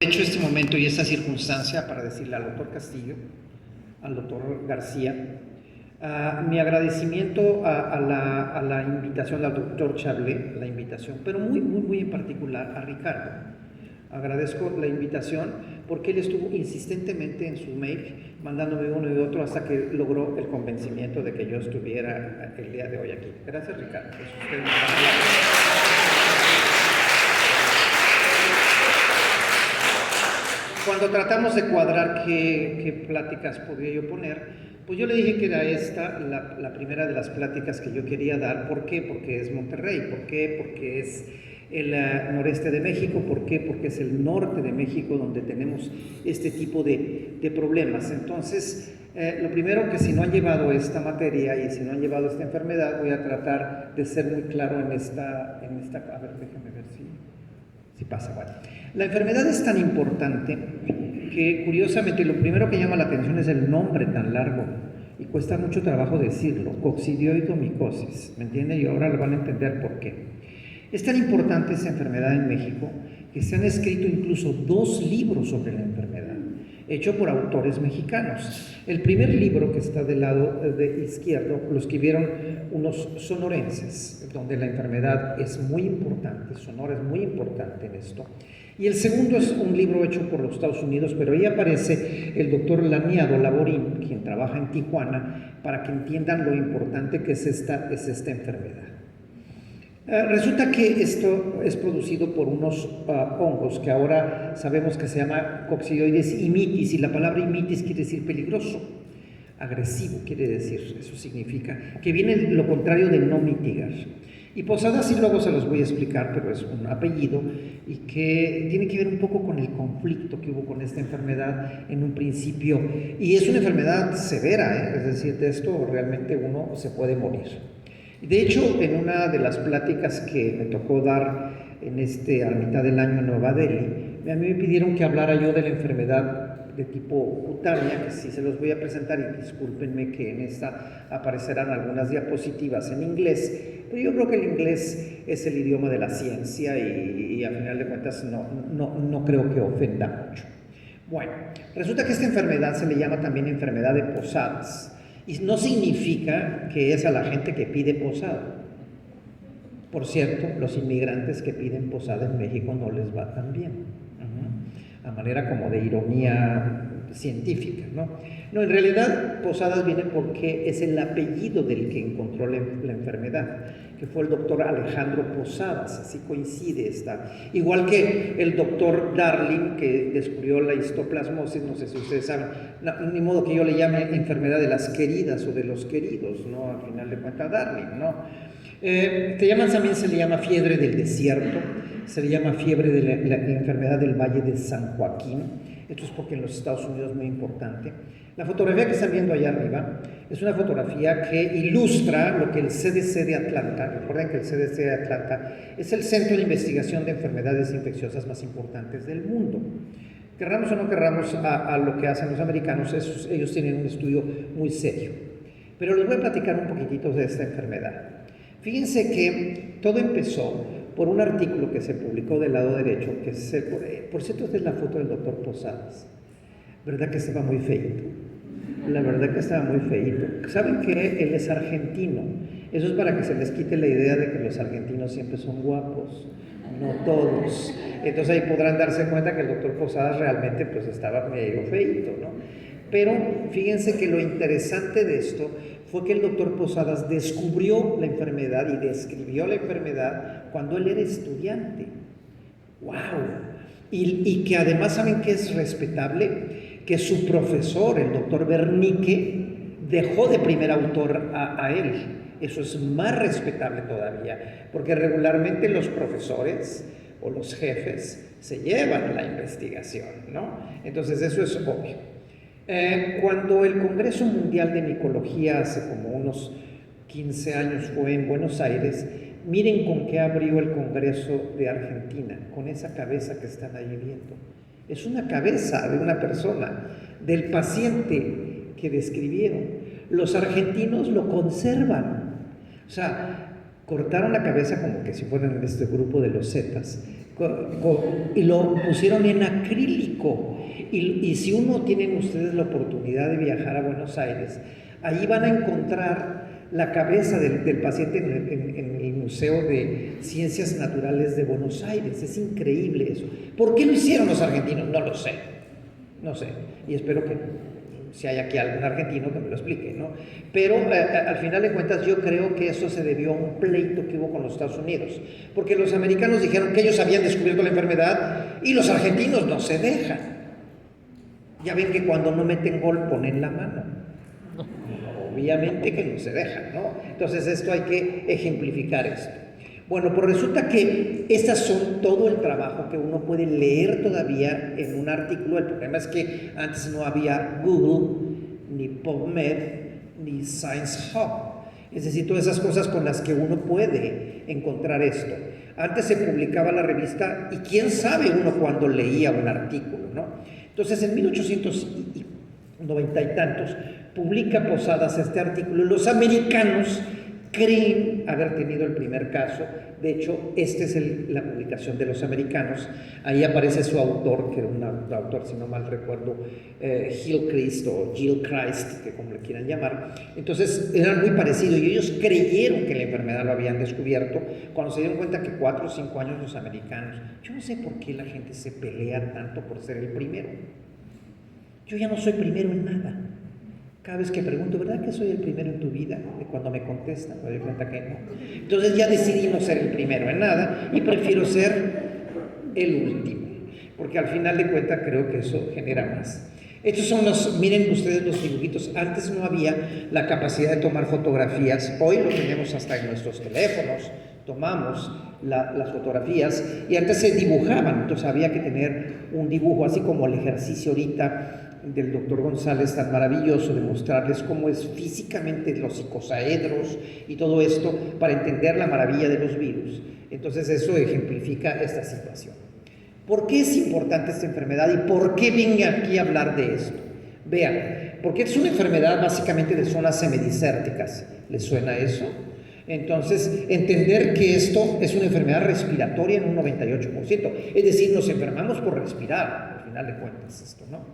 Aprovecho este momento y esta circunstancia para decirle al doctor Castillo, al doctor García, mi agradecimiento a la invitación al doctor Chablé, la invitación, pero muy en particular a Ricardo. Agradezco la invitación porque él estuvo insistentemente en su mail mandándome uno y otro hasta que logró el convencimiento de que yo estuviera el día de hoy aquí. Gracias, Ricardo. Es usted un Cuando tratamos de cuadrar qué pláticas podría yo poner, pues yo le dije que era esta la primera de las pláticas que yo quería dar. ¿Por qué? Porque es Monterrey. ¿Por qué? Porque es el noreste de México. ¿Por qué? Porque es el norte de México donde tenemos este tipo de problemas. Entonces, lo primero, que si no han llevado esta materia y si no han llevado esta enfermedad, voy a tratar de ser muy claro en esta a ver, déjenme ver si pasa. Bueno, la enfermedad es tan importante que, curiosamente, lo primero que llama la atención es el nombre tan largo y cuesta mucho trabajo decirlo: coccidioidomicosis, ¿me entiende? Y ahora lo van a entender por qué. Es tan importante esa enfermedad en México que se han escrito incluso 2 libros sobre la enfermedad, hecho por autores mexicanos. El primer libro, que está del lado de izquierdo, lo escribieron unos sonorenses, donde la enfermedad es muy importante, Sonora es muy importante en esto. Y el segundo es un libro hecho por los Estados Unidos, pero ahí aparece el doctor Laniado Laborín, quien trabaja en Tijuana, para que entiendan lo importante que es esta enfermedad. Resulta que esto es producido por unos hongos que ahora sabemos que se llama Coccidioides imitis, y la palabra imitis quiere decir peligroso, agresivo quiere decir, eso significa, que viene lo contrario de no mitigar. Y Posadas, y luego se los voy a explicar, pero es un apellido y que tiene que ver un poco con el conflicto que hubo con esta enfermedad en un principio, y es una enfermedad severa, es decir, de esto realmente uno se puede morir. De hecho, en una de las pláticas que me tocó dar a la mitad del año en Nueva Delhi, a mí me pidieron que hablara yo de la enfermedad de tipo cutánea, que sí se los voy a presentar, y discúlpenme que en esta aparecerán algunas diapositivas en inglés, pero yo creo que el inglés es el idioma de la ciencia y a final de cuentas no creo que ofenda mucho. Bueno, resulta que esta enfermedad se le llama también enfermedad de Posadas. Y no significa que es a la gente que pide posada. Por cierto, los inmigrantes que piden posada en México no les va tan bien. A manera como de ironía científica, ¿no? No, en realidad Posadas viene porque es el apellido del que encontró la enfermedad, que fue el doctor Alejandro Posadas, así coincide esta. Igual que el doctor Darling, que descubrió la histoplasmosis, no sé si ustedes saben, ni modo que yo le llame enfermedad de las queridas o de los queridos, ¿no? Al final de cuentas, Darling, ¿no? También se le llama fiebre del desierto, se le llama fiebre de la enfermedad del Valle de San Joaquín. Esto es porque en los Estados Unidos es muy importante. La fotografía que están viendo allá arriba es una fotografía que ilustra lo que el CDC de Atlanta, recuerden que el CDC de Atlanta es el centro de investigación de enfermedades infecciosas más importantes del mundo. Querramos o no querramos a lo que hacen los americanos, ellos tienen un estudio muy serio. Pero les voy a platicar un poquitito de esta enfermedad. Fíjense que todo empezó por un artículo que se publicó del lado derecho, que por cierto, esta es la foto del doctor Posadas. ¿Verdad que estaba muy feíto? La verdad que estaba muy feíto. ¿Saben que él es argentino? Eso es para que se les quite la idea de que los argentinos siempre son guapos. No todos. Entonces ahí podrán darse cuenta que el doctor Posadas realmente pues estaba medio feíto, ¿no? Pero fíjense que lo interesante de esto fue que el doctor Posadas descubrió la enfermedad y describió la enfermedad cuando él era estudiante. ¡Wow! Y que además, ¿saben qué es respetable? Que su profesor, el doctor Bernique, dejó de primer autor a él. Eso es más respetable todavía, porque regularmente los profesores o los jefes se llevan la investigación, ¿no? Entonces eso es obvio. Cuando el Congreso Mundial de Micología hace como unos 15 años fue en Buenos Aires, miren con qué abrió el Congreso de Argentina, con esa cabeza que están ahí viendo. Es una cabeza de una persona, del paciente que describieron. Los argentinos lo conservan. O sea, cortaron la cabeza como que si fueran este grupo de los Zetas, y lo pusieron en acrílico. Y si tienen ustedes la oportunidad de viajar a Buenos Aires, allí van a encontrar la cabeza del paciente en el Museo de Ciencias Naturales de Buenos Aires. Es increíble eso. ¿Por qué lo hicieron los argentinos? No lo sé, no sé, y espero que si hay aquí algún argentino que me lo explique, ¿no? Pero al final de cuentas yo creo que eso se debió a un pleito que hubo con los Estados Unidos, porque los americanos dijeron que ellos habían descubierto la enfermedad y los argentinos no se dejan. Ya ven que cuando no meten gol ponen la mano. Obviamente que no se dejan, ¿no? Entonces esto hay que ejemplificar esto. Bueno, pues resulta que estas son todo el trabajo que uno puede leer todavía en un artículo. El problema es que antes no había Google, ni PubMed, ni Science Hub. Es decir, todas esas cosas con las que uno puede encontrar esto. Antes se publicaba la revista y quién sabe uno cuándo leía un artículo, ¿no? Entonces en 1890 y tantos publica Posadas este artículo y los americanos creen haber tenido el primer caso. De hecho, esta es la publicación de los americanos. Ahí aparece su autor, que era un autor, si no mal recuerdo, Gilchrist o Gilchrist, que como le quieran llamar. Entonces, eran muy parecidos y ellos creyeron que la enfermedad lo habían descubierto cuando se dieron cuenta que 4 o 5 años los americanos. Yo no sé por qué la gente se pelea tanto por ser el primero. Yo ya no soy primero en nada. Cada vez que pregunto, ¿verdad que soy el primero en tu vida? Y cuando me contestan, me doy cuenta que no. Entonces ya decidí no ser el primero en nada y prefiero ser el último, porque al final de cuentas creo que eso genera más. Estos son miren ustedes los dibujitos. Antes no había la capacidad de tomar fotografías. Hoy lo tenemos hasta en nuestros teléfonos. Tomamos las fotografías y antes se dibujaban. Entonces había que tener un dibujo, así como el ejercicio ahorita del doctor González tan maravilloso de mostrarles cómo es físicamente los icosaedros y todo esto para entender la maravilla de los virus. Entonces eso ejemplifica esta situación. ¿Por qué es importante esta enfermedad y por qué vengo aquí a hablar de esto? Vean, porque es una enfermedad básicamente de zonas semidesérticas. ¿Les suena eso? Entonces, entender que esto es una enfermedad respiratoria en un 98%, es decir, nos enfermamos por respirar, al final de cuentas esto, ¿no?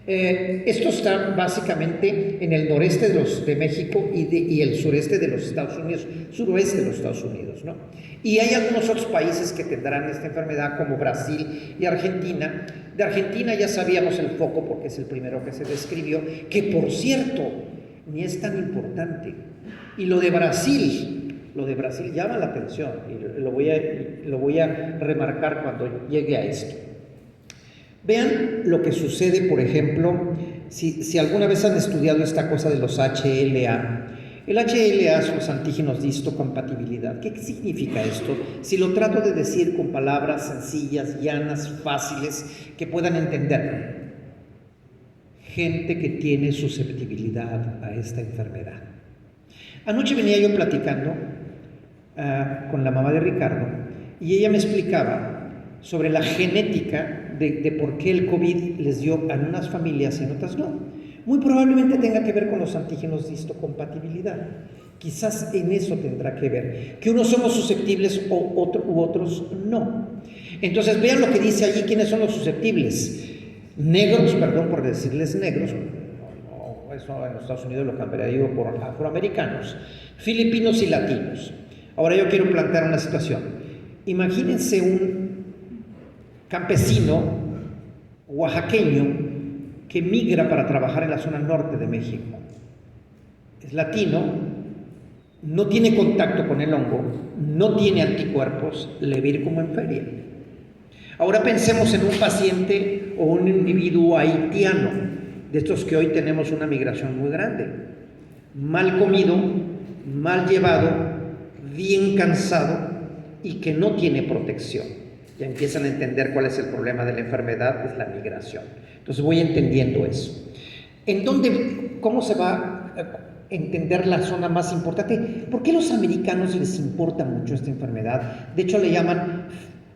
Esto está básicamente en el noreste de México y el sureste de los Estados Unidos, suroeste de los Estados Unidos, ¿no? Y hay algunos otros países que tendrán esta enfermedad, como Brasil y Argentina. De Argentina ya sabíamos el foco porque es el primero que se describió, que por cierto, ni es tan importante. Y lo de Brasil llama la atención y lo voy a remarcar cuando llegue a esto. Vean lo que sucede, por ejemplo, si alguna vez han estudiado esta cosa de los HLA. El HLA son los antígenos de histocompatibilidad. ¿Qué significa esto? Si lo trato de decir con palabras sencillas, llanas, fáciles, que puedan entender. Gente que tiene susceptibilidad a esta enfermedad. Anoche venía yo platicando con la mamá de Ricardo y ella me explicaba sobre la genética de por qué el COVID les dio a unas familias y en otras no. Muy probablemente tenga que ver con los antígenos de histocompatibilidad. Quizás en eso tendrá que ver. Que unos somos susceptibles u otros no. Entonces vean lo que dice allí, quiénes son los susceptibles. Negros, perdón por decirles negros, eso en los Estados Unidos lo cambiaría yo por afroamericanos, filipinos y latinos. Ahora yo quiero plantear una situación. Imagínense un campesino oaxaqueño que migra para trabajar en la zona norte de México. Es latino, no tiene contacto con el hongo, no tiene anticuerpos, le va a ir como en feria. Ahora pensemos en un paciente o un individuo haitiano, de estos que hoy tenemos una migración muy grande, mal comido, mal llevado, bien cansado y que no tiene protección. Ya empiezan a entender cuál es el problema de la enfermedad, es la migración. Entonces voy entendiendo eso. ¿Cómo se va a entender la zona más importante? ¿Por qué a los americanos les importa mucho esta enfermedad? De hecho le llaman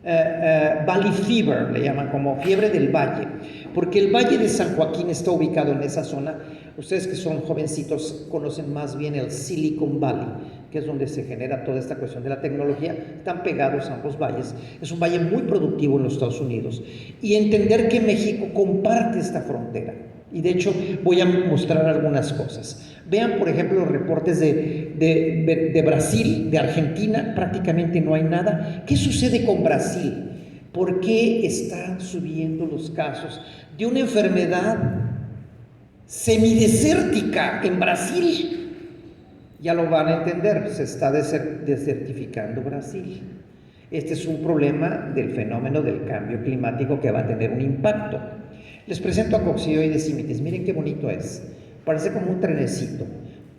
Valley Fever, le llaman, como fiebre del valle, porque el Valle de San Joaquín está ubicado en esa zona. Ustedes que son jovencitos conocen más bien el Silicon Valley, que es donde se genera toda esta cuestión de la tecnología. Están pegados ambos valles. Es un valle muy productivo en los Estados Unidos. Y entender que México comparte esta frontera. Y de hecho voy a mostrar algunas cosas. Vean, por ejemplo, los reportes de Brasil, de Argentina, prácticamente no hay nada. ¿Qué sucede con Brasil? ¿Por qué están subiendo los casos de una enfermedad semidesértica en Brasil? Ya lo van a entender, se está desertificando Brasil. Este es un problema del fenómeno del cambio climático que va a tener un impacto. Les presento a Coccidioides simitis. Miren qué bonito es. Parece como un trenecito,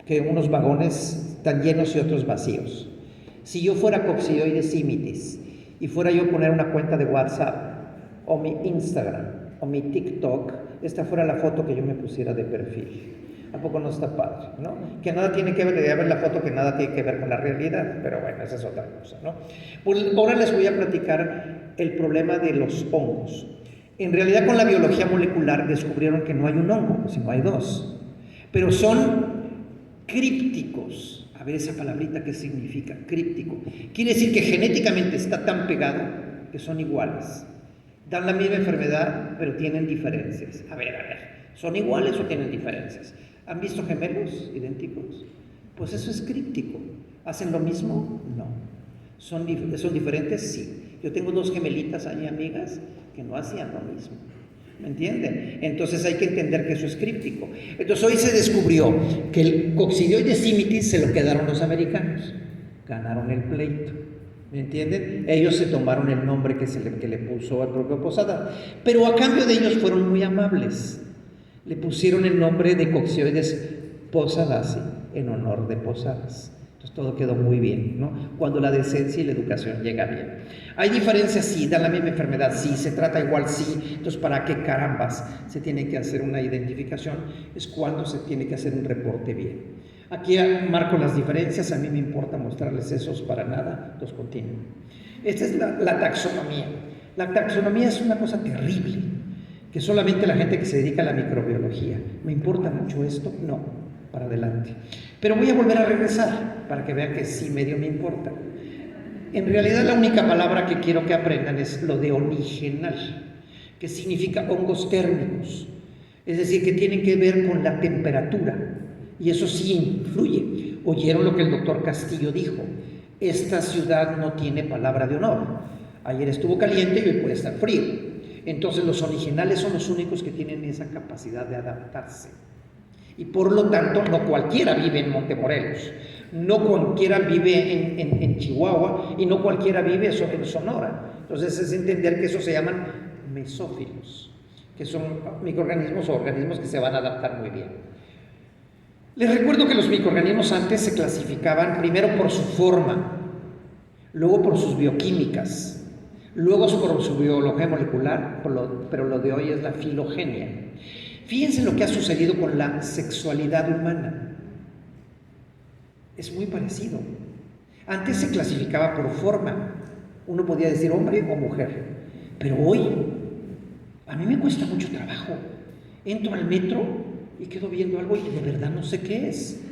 que unos vagones están llenos y otros vacíos. Si yo fuera Coccidioides simitis y fuera yo a poner una cuenta de WhatsApp o mi Instagram o mi TikTok, esta fuera la foto que yo me pusiera de perfil. ¿A poco no está padre? ¿No? Que nada tiene que ver, debería ver la foto que nada tiene que ver con la realidad, pero bueno, esa es otra cosa, ¿no? Pues ahora les voy a platicar el problema de los hongos. En realidad, con la biología molecular descubrieron que no hay un hongo, sino hay dos, pero son crípticos. A ver esa palabrita, ¿qué significa? Críptico. Quiere decir que genéticamente está tan pegado que son iguales. Dan la misma enfermedad, pero tienen diferencias. A ver, ¿son iguales o tienen diferencias? ¿Han visto gemelos idénticos? Pues eso es críptico. ¿Hacen lo mismo? No. ¿Son diferentes? Sí. Yo tengo dos gemelitas ahí, amigas, que no hacían lo mismo. ¿Me entienden? Entonces hay que entender que eso es críptico. Entonces hoy se descubrió que el Coccidioides simitis se lo quedaron los americanos. Ganaron el pleito. ¿Me entienden? Ellos se tomaron el nombre que le puso al propio Posada. Pero a cambio de ellos fueron muy amables. Le pusieron el nombre de Coccidioides posadacea en honor de Posadas. Entonces todo quedó muy bien, ¿no? Cuando la decencia y la educación llega bien. ¿Hay diferencias? Sí. ¿Da la misma enfermedad? Sí. ¿Se trata igual? Sí. Entonces, ¿para qué carambas se tiene que hacer una identificación? Es cuando se tiene que hacer un reporte bien. Aquí marco las diferencias, a mí me importa mostrarles esos para nada, entonces continúo. Esta es la taxonomía. La taxonomía es una cosa terrible, que solamente la gente que se dedica a la microbiología. ¿Me importa mucho esto? No, para adelante. Pero voy a volver a regresar para que vean que sí medio me importa. En realidad la única palabra que quiero que aprendan es lo de onigenal, que significa hongos térmicos, es decir, que tienen que ver con la temperatura. Y eso sí influye. Oyeron lo que el doctor Castillo dijo: esta ciudad no tiene palabra de honor. Ayer estuvo caliente y hoy puede estar frío. Entonces los originales son los únicos que tienen esa capacidad de adaptarse. Y por lo tanto no cualquiera vive en Montemorelos, no cualquiera vive en Chihuahua y no cualquiera vive en Sonora. Entonces es entender que eso se llaman mesófilos, que son microorganismos o organismos que se van a adaptar muy bien. Les recuerdo que los microorganismos antes se clasificaban primero por su forma, luego por sus bioquímicas, luego por su biología molecular, pero lo de hoy es la filogenia. Fíjense lo que ha sucedido con la sexualidad humana. Es muy parecido. Antes se clasificaba por forma. Uno podía decir hombre o mujer. Pero hoy, a mí me cuesta mucho trabajo. Entro al metro y quedo viendo algo y de verdad no sé qué es.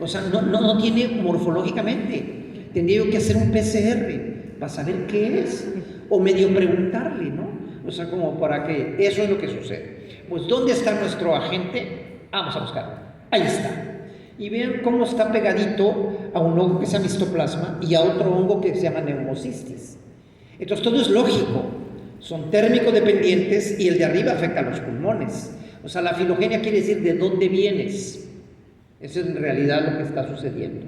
O sea, no tiene morfológicamente. Tendría yo que hacer un PCR para saber qué es. O medio preguntarle, ¿no? O sea, como para que eso es lo que sucede. Pues, ¿dónde está nuestro agente? Vamos a buscarlo. Ahí está. Y vean cómo está pegadito a un hongo que se llama histoplasma y a otro hongo que se llama neumocistis. Entonces, todo es lógico. Son térmico dependientes y el de arriba afecta a los pulmones. O sea, la filogenia quiere decir de dónde vienes. Eso es en realidad lo que está sucediendo.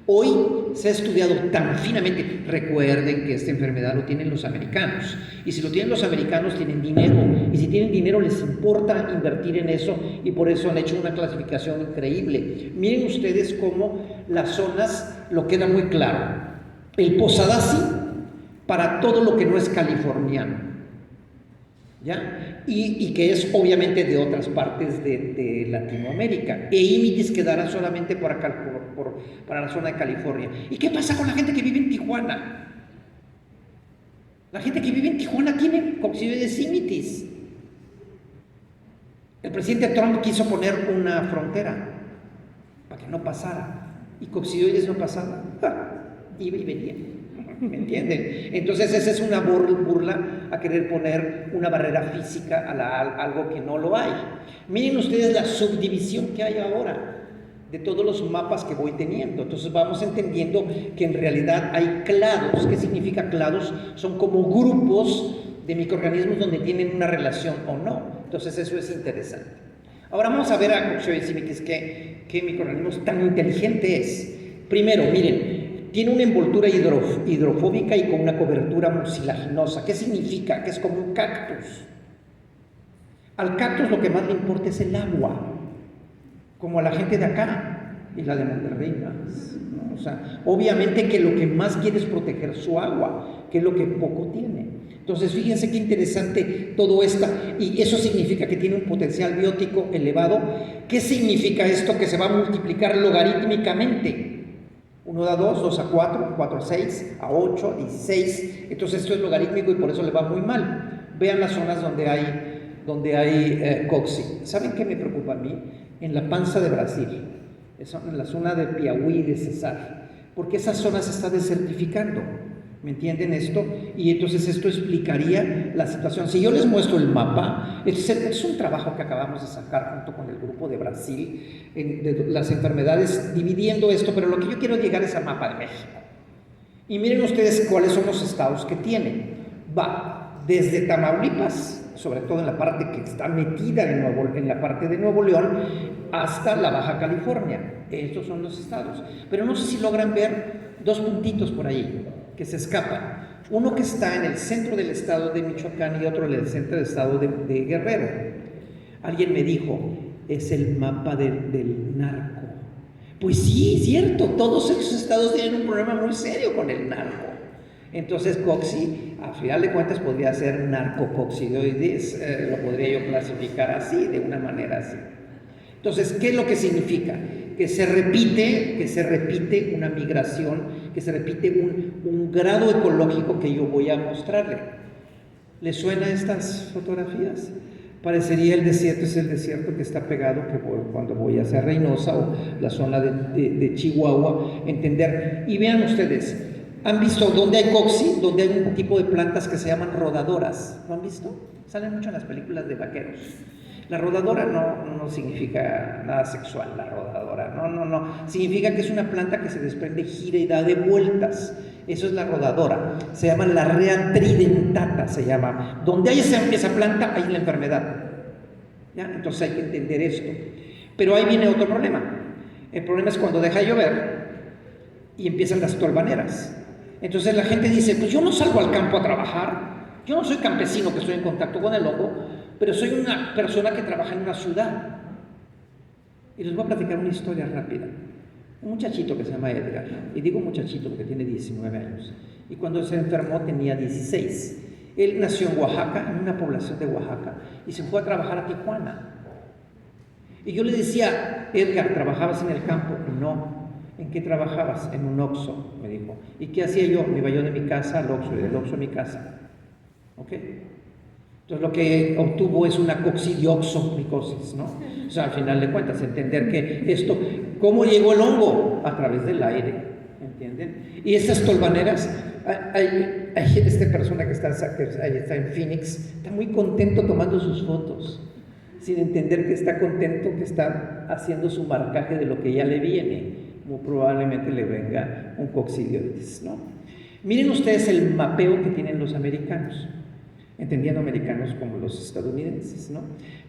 Hoy se ha estudiado tan finamente. Recuerden que esta enfermedad lo tienen los americanos. Y si lo tienen los americanos, tienen dinero. Y si tienen dinero, les importa invertir en eso. Y por eso han hecho una clasificación increíble. Miren ustedes cómo las zonas lo queda muy claro. El Posadacea para todo lo que no es californiano. ¿Ya? Y que es obviamente de otras partes de Latinoamérica. E Imitis quedará solamente para la zona de California. ¿Y qué pasa con la gente que vive en Tijuana? La gente que vive en Tijuana tiene coccidioides imitis. El presidente Trump quiso poner una frontera para que no pasara, y coccidioides no pasaba, iba y venía, ¿me entienden? Entonces esa es una burla a querer poner una barrera física a algo que no lo hay. Miren ustedes la subdivisión que hay ahora de todos los mapas que voy teniendo. Entonces vamos entendiendo que en realidad hay clados. ¿Qué significa clados? Son como grupos de microorganismos donde tienen una relación o no. Entonces eso es interesante. Ahora vamos a ver a Coccidioides imitis qué microorganismo tan inteligente es. Primero, miren, tiene una envoltura hidrofóbica y con una cobertura mucilaginosa. ¿Qué significa? Que es como un cactus. Al cactus lo que más le importa es el agua, como a la gente de acá y la de Monterrey más, ¿no? O sea, obviamente que lo que más quiere es proteger su agua, que es lo que poco tiene. Entonces, fíjense qué interesante todo esto, y eso significa que tiene un potencial biótico elevado. ¿Qué significa esto? Que se va a multiplicar logarítmicamente. 1 da 2, 2 a 4, 4 a 6, a 8, a 16. Entonces, esto es logarítmico y por eso le va muy mal. Vean las zonas donde hay cocci. ¿Saben qué me preocupa a mí? En la panza de Brasil, en la zona de Piauí, de Cesar, porque esa zona se está desertificando. ¿Me entienden esto? Y entonces esto explicaría la situación. Si yo les muestro el mapa, es un trabajo que acabamos de sacar junto con el grupo de Brasil, de las enfermedades, dividiendo esto, pero lo que yo quiero llegar es al mapa de México. Y miren ustedes cuáles son los estados que tienen. Va desde Tamaulipas, sobre todo en la parte que está metida en la parte de Nuevo León, hasta la Baja California. Estos son los estados. Pero no sé si logran ver dos puntitos por ahí que se escapan. Uno que está en el centro del estado de Michoacán y otro en el centro del estado de Guerrero. Alguien me dijo, es el mapa del narco. Pues sí, cierto, todos esos estados tienen un problema muy serio con el narco. Entonces, cocci, a final de cuentas, podría ser narcococcidioides, lo podría yo clasificar así, de una manera así. Entonces, ¿qué es lo que significa? Que se repite una migración, que se repite un grado ecológico que yo voy a mostrarle. ¿Les suena estas fotografías? Parecería el desierto, es el desierto que está pegado, cuando voy hacia Reynosa o la zona de Chihuahua, entender. Y vean ustedes, ¿han visto dónde hay cocci? Donde hay un tipo de plantas que se llaman rodadoras. ¿Lo han visto? Salen mucho en las películas de vaqueros. La rodadora no significa nada sexual, la rodadora, no. Significa que es una planta que se desprende, gira y da de vueltas. Eso es la rodadora. Se llama la rea tridentata, se llama. Donde hay esa planta, hay la enfermedad. ¿Ya? Entonces hay que entender esto. Pero ahí viene otro problema. El problema es cuando deja de llover y empiezan las tolvaneras. Entonces la gente dice, pues yo no salgo al campo a trabajar, yo no soy campesino que estoy en contacto con el hongo, pero soy una persona que trabaja en una ciudad. Y les voy a platicar una historia rápida. Un muchachito que se llama Edgar, y digo muchachito porque tiene 19 años, y cuando se enfermó tenía 16. Él nació en Oaxaca, en una población de Oaxaca, y se fue a trabajar a Tijuana. Y yo le decía, Edgar, ¿trabajabas en el campo? No. ¿En qué trabajabas? En un Oxxo, me dijo. ¿Y qué hacía yo? Me iba yo de mi casa al Oxxo y del Oxxo a mi casa. ¿Ok? Entonces lo que obtuvo es una coccidioxomicosis, ¿no? O sea, al final de cuentas, entender que esto, ¿cómo llegó el hongo? A través del aire, ¿entienden? Y estas tolvaneras, hay esta persona que está en Phoenix, está muy contento tomando sus fotos, sin entender que está contento, que está haciendo su marcaje de lo que ya le viene. Muy probablemente le venga un coccidioides, ¿no? Miren ustedes el mapeo que tienen los americanos, entendiendo americanos como los estadounidenses, ¿no?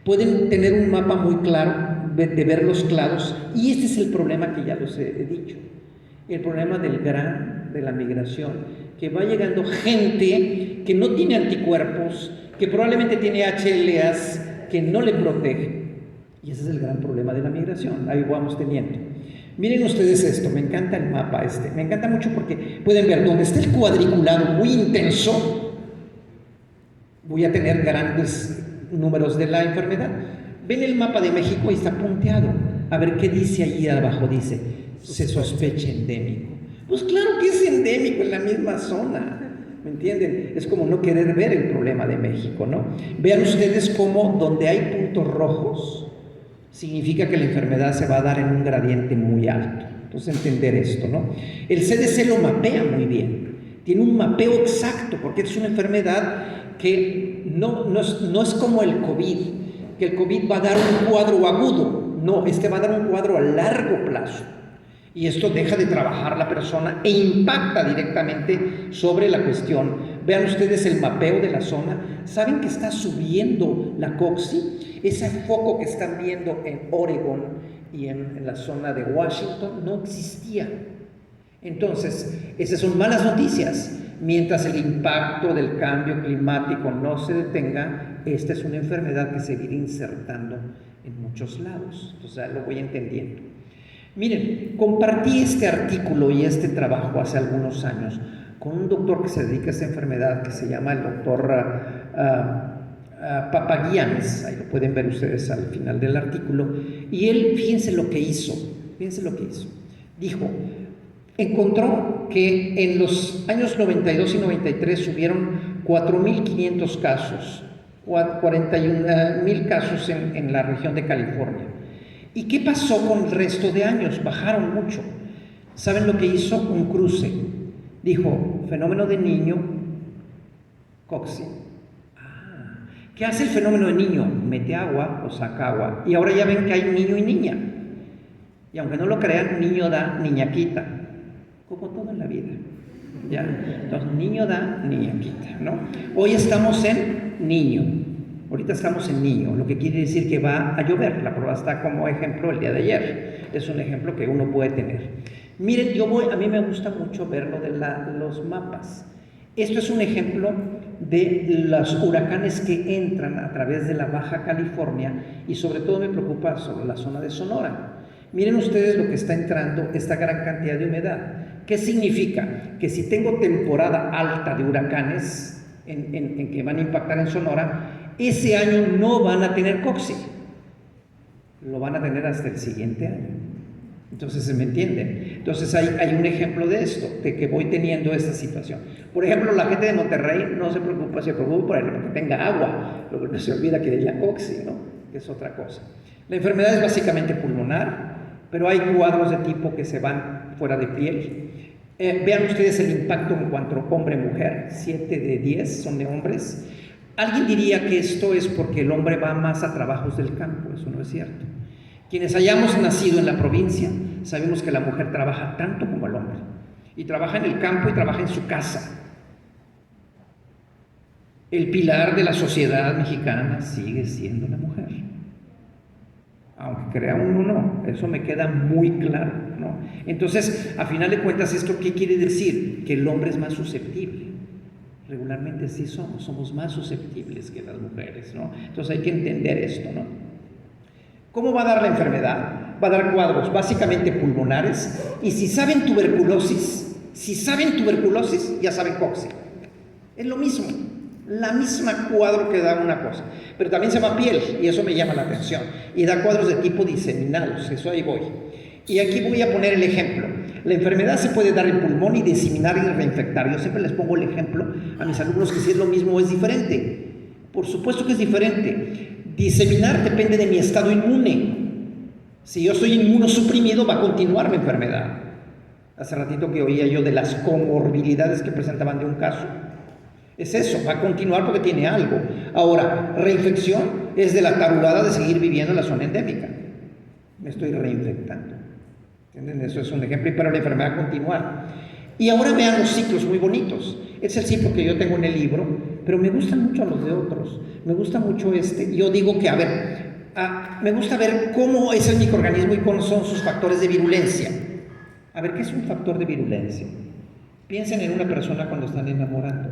Pueden tener un mapa muy claro de ver los clados, y este es el problema que ya los he dicho, el problema de la migración, que va llegando gente que no tiene anticuerpos, que probablemente tiene HLAs que no le protegen, y ese es el gran problema de la migración. Ahí vamos teniendo. Miren ustedes esto, me encanta el mapa me encanta mucho porque pueden ver donde está el cuadriculado muy intenso, voy a tener grandes números de la enfermedad. Ven el mapa de México y está punteado. A ver qué dice allí abajo, dice, se sospecha endémico. Pues claro que es endémico en la misma zona. ¿Me entienden? Es como no querer ver el problema de México, ¿no? Vean ustedes cómo donde hay puntos rojos, significa que la enfermedad se va a dar en un gradiente muy alto. Entonces, entender esto, ¿no? El CDC lo mapea muy bien. Tiene un mapeo exacto, porque es una enfermedad que no es como el COVID, que el COVID va a dar un cuadro agudo. No, va a dar un cuadro a largo plazo. Y esto deja de trabajar la persona e impacta directamente sobre la cuestión. Vean ustedes el mapeo de la zona. ¿Saben que está subiendo la COXI? Ese foco que están viendo en Oregon y en la zona de Washington no existía. Entonces, esas son malas noticias. Mientras el impacto del cambio climático no se detenga, esta es una enfermedad que seguirá insertando en muchos lados. Entonces, lo voy entendiendo. Miren, compartí este artículo y este trabajo hace algunos años con un doctor que se dedica a esta enfermedad, que se llama el doctor Papagianis. Ahí lo pueden ver ustedes al final del artículo. Y él, fíjense lo que hizo. Dijo, encontró que en los años 92 y 93 hubieron 4.500 casos, 41.000 casos en la región de California. ¿Y qué pasó con el resto de años? Bajaron mucho. ¿Saben lo que hizo? Un cruce. Dijo, fenómeno de niño, COXI. ¿Qué hace el fenómeno de niño? Mete agua o saca agua. Y ahora ya ven que hay niño y niña. Y aunque no lo crean, niño da, niña quita. Como todo en la vida. ¿Ya? Entonces, niño da, niña quita, ¿no? Hoy estamos en niño. Ahorita estamos en niño, lo que quiere decir que va a llover. La prueba está como ejemplo el día de ayer. Es un ejemplo que uno puede tener. Miren, a mí me gusta mucho ver lo de los mapas. Esto es un ejemplo de los huracanes que entran a través de la Baja California y sobre todo me preocupa sobre la zona de Sonora. Miren ustedes lo que está entrando, esta gran cantidad de humedad. ¿Qué significa? Que si tengo temporada alta de huracanes en que van a impactar en Sonora, ese año no van a tener COXI, lo van a tener hasta el siguiente año. Entonces, ¿se me entienden? Entonces hay un ejemplo de esto, de que voy teniendo esta situación. Por ejemplo, la gente de Monterrey no se preocupa por el que tenga agua, lo que no se olvida que es la COXI, ¿no? Que es otra cosa. La enfermedad es básicamente pulmonar, pero hay cuadros de tipo que se van fuera de piel. Vean ustedes el impacto en cuanto a hombre-mujer, 7 de 10 son de hombres. Alguien diría que esto es porque el hombre va más a trabajos del campo. Eso no es cierto. Quienes hayamos nacido en la provincia sabemos que la mujer trabaja tanto como el hombre, y trabaja en el campo y trabaja en su casa. El pilar de la sociedad mexicana sigue siendo la mujer, aunque crea uno no, eso me queda muy claro, ¿no? Entonces, a final de cuentas, ¿esto qué quiere decir? Que el hombre es más susceptible. Regularmente sí somos más susceptibles que las mujeres, ¿no? Entonces hay que entender esto, ¿no? ¿Cómo va a dar la enfermedad? Va a dar cuadros básicamente pulmonares, y si saben tuberculosis, ya saben COXI. Es lo mismo, la misma cuadro que da una cosa, pero también se va a piel, y eso me llama la atención, y da cuadros de tipo diseminados, eso ahí voy. Y aquí voy a poner el ejemplo. La enfermedad se puede dar en pulmón y diseminar y reinfectar. Yo siempre les pongo el ejemplo a mis alumnos que si es lo mismo o es diferente. Por supuesto que es diferente. Diseminar depende de mi estado inmune. Si yo estoy inmunosuprimido, va a continuar mi enfermedad. Hace ratito que oía yo de las comorbilidades que presentaban de un caso. Es eso, va a continuar porque tiene algo. Ahora, reinfección es de la tarugada de seguir viviendo en la zona endémica. Me estoy reinfectando. ¿Entienden? Eso es un ejemplo, pero la enfermedad continuar. Y ahora vean los ciclos muy bonitos. Es el ciclo que yo tengo en el libro, pero me gustan mucho los de otros. Me gusta mucho este. Yo digo que, me gusta ver cómo es el microorganismo y cuáles son sus factores de virulencia. A ver, ¿qué es un factor de virulencia? Piensen en una persona cuando están enamorando.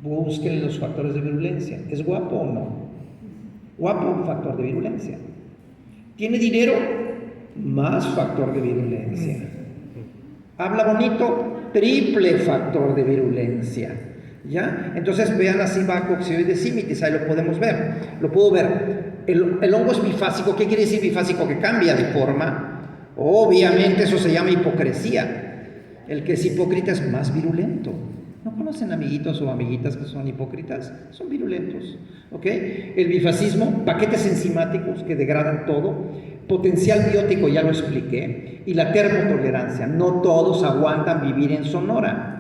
Busquen los factores de virulencia. ¿Es guapo o no? Guapo, factor de virulencia. ¿Tiene dinero? Más factor de virulencia. Habla bonito, triple factor de virulencia. ¿Ya? Entonces vean así va coccidioides simitis, ahí lo podemos ver. Lo puedo ver. El hongo es bifásico. ¿Qué quiere decir bifásico? Que cambia de forma. Obviamente eso se llama hipocresía. El que es hipócrita es más virulento. ¿No conocen amiguitos o amiguitas que son hipócritas? Son virulentos, ¿ok? El bifascismo, paquetes enzimáticos que degradan todo, potencial biótico, ya lo expliqué, y la termotolerancia. No todos aguantan vivir en Sonora.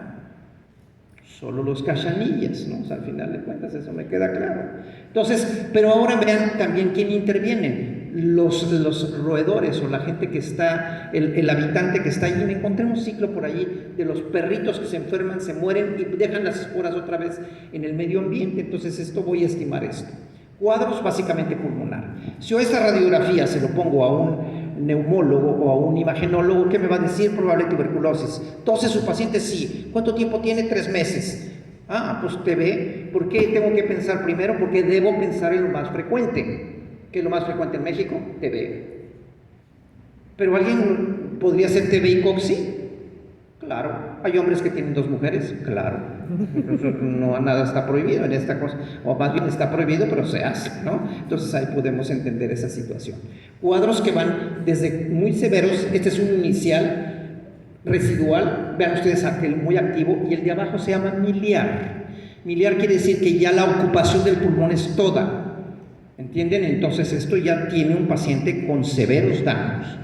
Solo los cachanillas, ¿no? O sea, al final de cuentas eso me queda claro. Entonces, pero ahora vean también quién intervienen. Los roedores o la gente que está, el habitante que está allí. Me encontré un ciclo por allí de los perritos que se enferman, se mueren y dejan las esporas otra vez en el medio ambiente. Entonces esto voy a estimar esto. Cuadros básicamente pulmonar. Si yo esta radiografía se lo pongo a un neumólogo o a un imagenólogo, ¿qué me va a decir? Probable tuberculosis. ¿Tose su paciente? Sí. ¿Cuánto tiempo tiene? 3 meses. Pues TB. ¿Por qué tengo que pensar primero? Porque debo pensar en lo más frecuente. ¿Qué es lo más frecuente en México? TB. ¿Pero alguien podría ser TB y coxi? Claro. ¿Hay hombres que tienen 2 mujeres? Claro. No, nada está prohibido en esta cosa, o más bien está prohibido, pero se hace, ¿no? Entonces ahí podemos entender esa situación. Cuadros que van desde muy severos, este es un inicial residual, vean ustedes aquel muy activo, y el de abajo se llama miliar. Miliar quiere decir que ya la ocupación del pulmón es toda, ¿entienden? Entonces esto ya tiene un paciente con severos daños.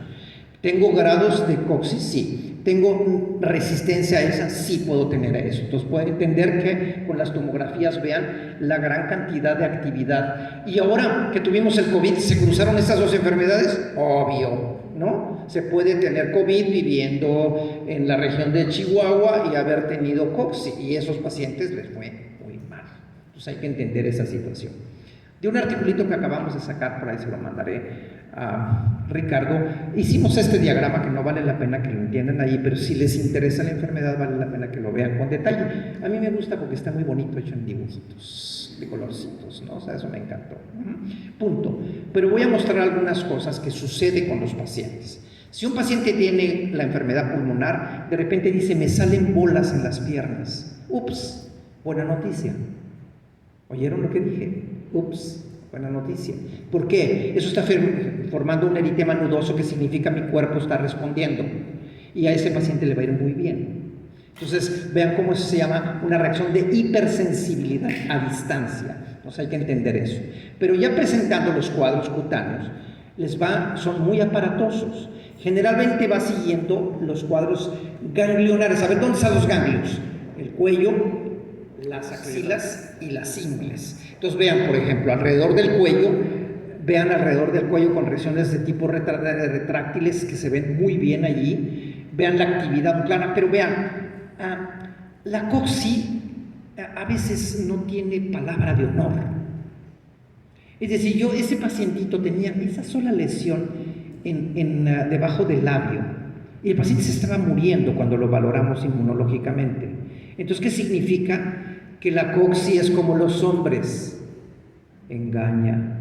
¿Tengo grados de coxis? Sí. ¿Tengo resistencia a esa? Sí puedo tener eso. Entonces pueden entender que con las tomografías vean la gran cantidad de actividad. Y ahora que tuvimos el COVID, ¿se cruzaron estas 2 enfermedades? Obvio, ¿no? Se puede tener COVID viviendo en la región de Chihuahua y haber tenido coxi, y esos pacientes les fue muy mal. Entonces hay que entender esa situación. De un articulito que acabamos de sacar, por ahí se lo mandaré a Ricardo, hicimos este diagrama que no vale la pena que lo entiendan ahí, pero si les interesa la enfermedad vale la pena que lo vean con detalle. A mí me gusta porque está muy bonito hecho en dibujitos, de colorcitos, ¿no? O sea, eso me encantó. Punto. Pero voy a mostrar algunas cosas que sucede con los pacientes. Si un paciente tiene la enfermedad pulmonar, de repente dice, me salen bolas en las piernas. Ups, buena noticia. ¿Oyeron lo que dije? Ups, buena noticia. ¿Por qué? Eso está formando un eritema nudoso, que significa mi cuerpo está respondiendo. Y a ese paciente le va a ir muy bien. Entonces, vean cómo eso se llama una reacción de hipersensibilidad a distancia. Entonces hay que entender eso. Pero ya presentando los cuadros cutáneos, son muy aparatosos. Generalmente va siguiendo los cuadros ganglionares. A ver, ¿dónde están los ganglios? El cuello, las axilas y las ingles. Entonces vean, por ejemplo, alrededor del cuello, vean alrededor del cuello con regiones de tipo retráctiles que se ven muy bien allí. Vean la actividad plana, pero vean, la coxi a veces no tiene palabra de honor. Es decir, ese pacientito tenía esa sola lesión debajo del labio, y el paciente se estaba muriendo cuando lo valoramos inmunológicamente. Entonces, ¿qué significa? Que la coxi es como los hombres, engaña,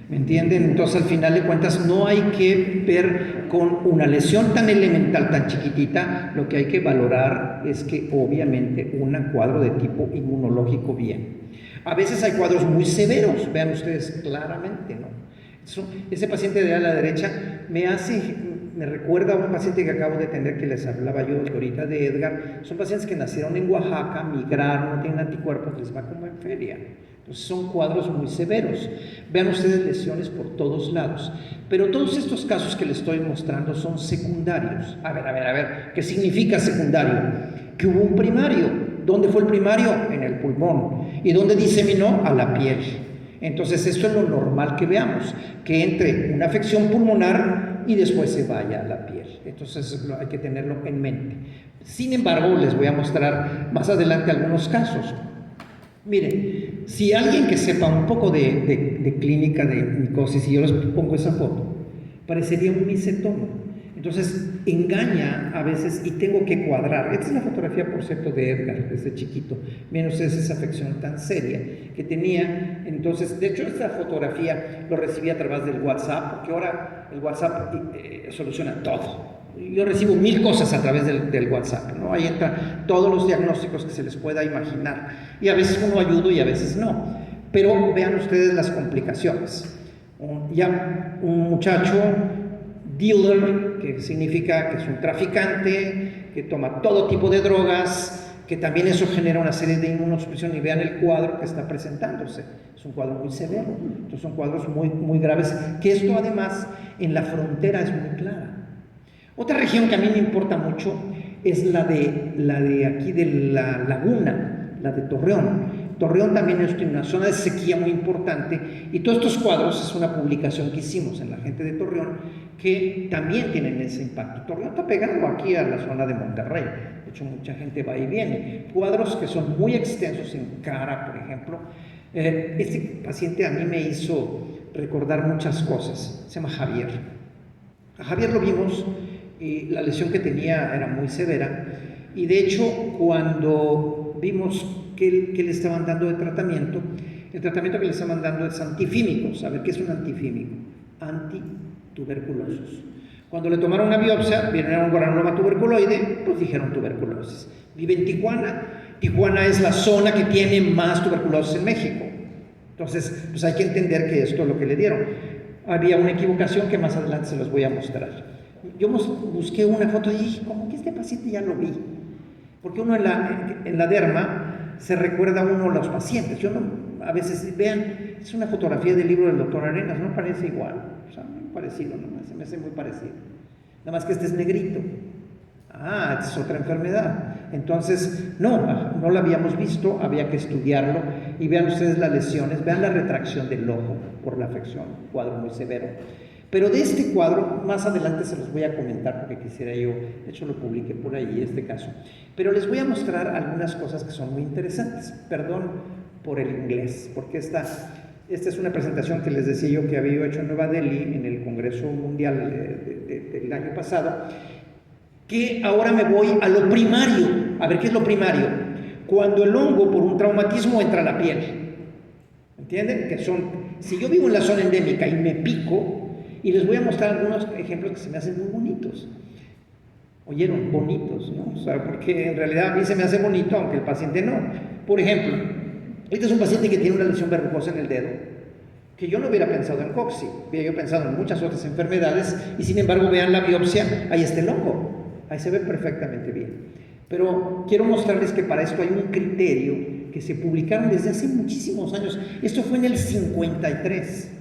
¿me entienden? Entonces al final de cuentas no hay que ver con una lesión tan elemental, tan chiquitita. Lo que hay que valorar es que obviamente un cuadro de tipo inmunológico bien. A veces hay cuadros muy severos, vean ustedes claramente, ¿no? Ese paciente de a la derecha me recuerda a un paciente que acabo de tener, que les hablaba yo ahorita de Edgar. Son pacientes que nacieron en Oaxaca, migraron, no tienen anticuerpos, les va como en feria. Entonces son cuadros muy severos. Vean ustedes lesiones por todos lados. Pero todos estos casos que les estoy mostrando son secundarios. A ver, ¿qué significa secundario? Que hubo un primario. ¿Dónde fue el primario? En el pulmón. ¿Y dónde diseminó? A la piel. Entonces esto es lo normal que veamos, que entre una afección pulmonar y después se vaya a la piel. Entonces hay que tenerlo en mente. Sin embargo, les voy a mostrar más adelante algunos casos. Miren, si alguien que sepa un poco de clínica de micosis, y yo les pongo esa foto, parecería un micetoma. Entonces engaña a veces y tengo que cuadrar. Esta es la fotografía, por cierto, de Edgar desde chiquito. Miren ustedes esa afección tan seria que tenía. Entonces, de hecho, esta fotografía lo recibí a través del WhatsApp, porque ahora el WhatsApp soluciona todo. Yo recibo 1000 cosas a través del WhatsApp, ¿no? Ahí entran todos los diagnósticos que se les pueda imaginar. Y a veces uno ayudo y a veces no. Pero vean ustedes las complicaciones. Un muchacho dealer, que significa que es un traficante, que toma todo tipo de drogas, que también eso genera una serie de inmunosupresión, y vean el cuadro que está presentándose, es un cuadro muy severo, entonces son cuadros muy, muy graves, que esto además en la frontera es muy clara. Otra región que a mí me importa mucho es la de aquí de la laguna, la de Torreón. Torreón también es una zona de sequía muy importante, y todos estos cuadros es una publicación que hicimos en la gente de Torreón que también tienen ese impacto. Torreón está pegado aquí a la zona de Monterrey, de hecho mucha gente va y viene. Cuadros que son muy extensos en cara, por ejemplo. Este paciente a mí me hizo recordar muchas cosas, se llama Javier. A Javier lo vimos y la lesión que tenía era muy severa, y de hecho cuando vimos que le estaban dando de tratamiento, el tratamiento que le estaban dando es antifímico. ¿Sabe qué es un antifímico? Antituberculosos. Cuando le tomaron una biopsia, vieron un granuloma tuberculoide, pues dijeron tuberculosis. Vive en Tijuana. Tijuana es la zona que tiene más tuberculosis en México. Entonces, pues hay que entender que esto es lo que le dieron. Había una equivocación que más adelante se los voy a mostrar. Yo busqué una foto y dije, como que este paciente ya lo vi. Porque uno en la derma se recuerda a uno los pacientes. Yo no, a veces, vean, es una fotografía del libro del doctor Arenas, no parece igual, o sea, muy parecido nomás, se me hace muy parecido. Nada más que este es negrito. Ah, esta es otra enfermedad. Entonces, no la habíamos visto, había que estudiarlo, y vean ustedes las lesiones, vean la retracción del ojo por la afección, un cuadro muy severo. Pero de este cuadro, más adelante se los voy a comentar porque quisiera yo, de hecho lo publiqué por ahí, este caso. Pero les voy a mostrar algunas cosas que son muy interesantes. Perdón por el inglés, porque esta es una presentación que les decía yo que había hecho en Nueva Delhi en el Congreso Mundial del año pasado, que ahora me voy a lo primario. A ver, ¿qué es lo primario? Cuando el hongo por un traumatismo entra a la piel. ¿Entienden? Que son, si yo vivo en la zona endémica y me pico, y les voy a mostrar algunos ejemplos que se me hacen muy bonitos. ¿Oyeron? Bonitos, ¿no? O sea, porque en realidad a mí se me hace bonito, aunque el paciente no. Por ejemplo, este es un paciente que tiene una lesión verrucosa en el dedo, que yo no hubiera pensado en cocci, hubiera yo pensado en muchas otras enfermedades, y sin embargo, vean la biopsia, ahí está el hongo, ahí se ve perfectamente bien. Pero quiero mostrarles que para esto hay un criterio que se publicaron desde hace muchísimos años. Esto fue en el 53.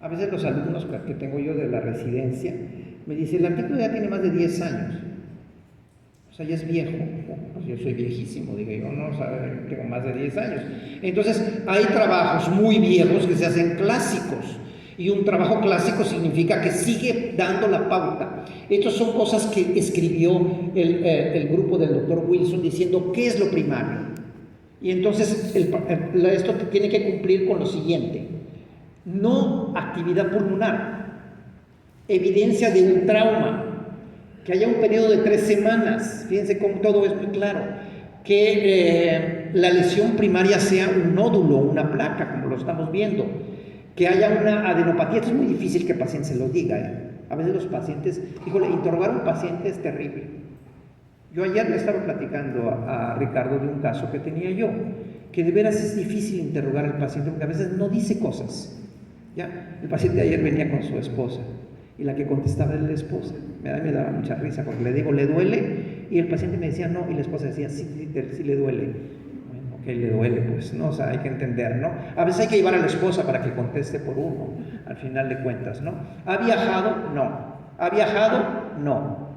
A veces los alumnos que tengo yo de la residencia me dicen, el artículo ya tiene más de 10 años. O sea, ya es viejo. Pues yo soy viejísimo, digo yo, no, o sea, tengo más de 10 años. Entonces, hay trabajos muy viejos que se hacen clásicos. Y un trabajo clásico significa que sigue dando la pauta. Estas son cosas que escribió el grupo del doctor Wilson diciendo qué es lo primario. Y entonces, esto tiene que cumplir con lo siguiente. No actividad pulmonar, evidencia de un trauma, que haya un periodo de 3 semanas, fíjense cómo todo es muy claro, que la lesión primaria sea un nódulo, una placa, como lo estamos viendo, que haya una adenopatía. Esto es muy difícil que el paciente se lo diga, A veces los pacientes, híjole, interrogar a un paciente es terrible. Yo ayer le estaba platicando a Ricardo de un caso que tenía yo, que de veras es difícil interrogar al paciente porque a veces no dice cosas. Ya, el paciente ayer venía con su esposa y la que contestaba era la esposa. Me daba mucha risa porque le digo, ¿le duele? Y el paciente me decía, no, y la esposa decía, sí le duele. Bueno, ok, le duele, pues, ¿no? O sea, hay que entender, ¿no? A veces hay que llevar a la esposa para que conteste por uno, al final de cuentas, ¿no? ¿Ha viajado? No. ¿Ha viajado? No.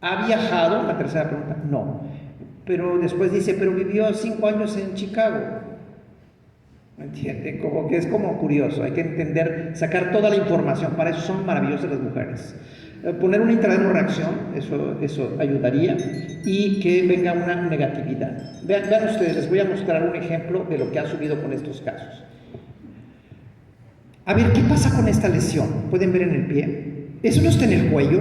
¿Ha viajado? La tercera pregunta, no. Pero después dice, pero vivió 5 años en Chicago. ¿Me entienden? Como que es como curioso, hay que entender, sacar toda la información. Para eso son maravillosas las mujeres. Poner una intradermoreacción, eso ayudaría, y que venga una negatividad. Vean ustedes, les voy a mostrar un ejemplo de lo que ha subido con estos casos. A ver, ¿qué pasa con esta lesión? ¿Pueden ver en el pie? Eso no está en el cuello,